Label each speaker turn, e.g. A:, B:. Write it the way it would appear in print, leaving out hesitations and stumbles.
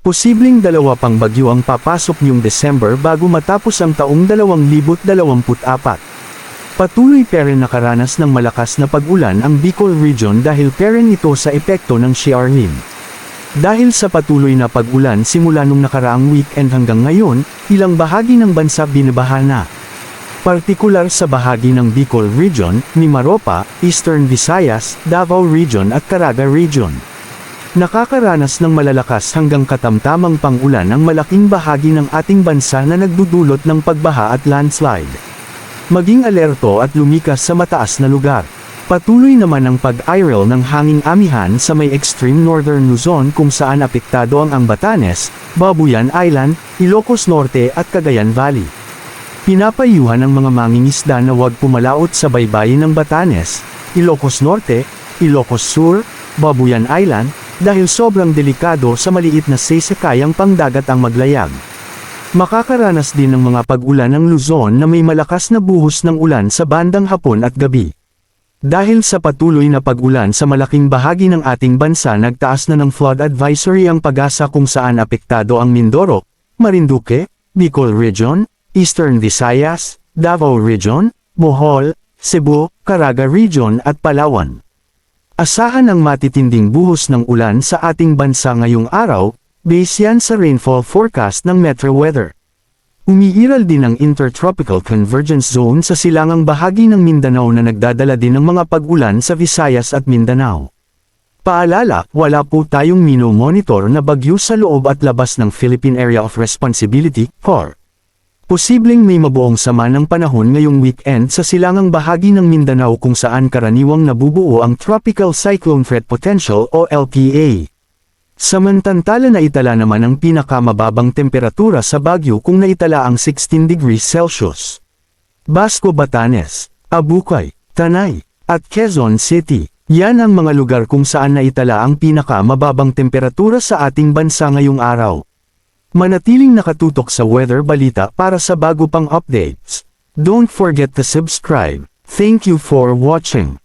A: Posibleng dalawa pang bagyo ang papasok ngayong December bago matapos ang taong 2024. Patuloy pa rin nakaranas ng malakas na pag-ulan ang Bicol Region dahil pa rin ito sa epekto ng Xiarlim. Dahil sa patuloy na pag-ulan simula nung nakaraang weekend hanggang ngayon, ilang bahagi ng bansa binabaha na. Partikular sa bahagi ng Bicol Region, Mimaropa, Eastern Visayas, Davao Region at Caraga Region. Nakakaranas ng malalakas hanggang katamtamang pang-ulan ang malaking bahagi ng ating bansa na nagdudulot ng pagbaha at landslide. Maging alerto at lumikas sa mataas na lugar. Patuloy naman ang pag-iral ng hanging amihan sa may extreme northern Luzon kung saan apektado ang Batanes, Babuyan Island, Ilocos Norte at Cagayan Valley. Pinapayuhan ang mga mangingisda na huwag pumalaot sa baybayin ng Batanes, Ilocos Norte, Ilocos Sur, Babuyan Island, dahil sobrang delikado sa maliit na saysakayang pangdagat ang maglayag. Makakaranas din ng mga pag-ulan ng Luzon na may malakas na buhos ng ulan sa bandang hapon at gabi. Dahil sa patuloy na pag-ulan sa malaking bahagi ng ating bansa nagtaas na ng flood advisory ang Pag-asa kung saan apektado ang Mindoro, Marinduque, Bicol Region, Eastern Visayas, Davao Region, Bohol, Cebu, Caraga Region at Palawan. Asahan ang matitinding buhos ng ulan sa ating bansa ngayong araw, base yan sa rainfall forecast ng Metro Weather. Umiiral din ang Intertropical Convergence Zone sa silangang bahagi ng Mindanao na nagdadala din ng mga pag-ulan sa Visayas at Mindanao. Paalala, wala po tayong mino-monitor na bagyo sa loob at labas ng Philippine Area of Responsibility, PAR. Posibleng may mabuong sama ng panahon ngayong weekend sa silangang bahagi ng Mindanao kung saan karaniwang nabubuo ang Tropical Cyclone Threat Potential o LPA. Samantala naitala naman ang pinakamababang temperatura sa Baguio kung naitala ang 16 degrees Celsius. Basco Batanes, Abucay, Tanay, at Quezon City, yan ang mga lugar kung saan naitala ang pinakamababang temperatura sa ating bansa ngayong araw. Manatiling nakatutok sa Weather Balita para sa bago pang updates. Don't forget to subscribe. Thank you for watching.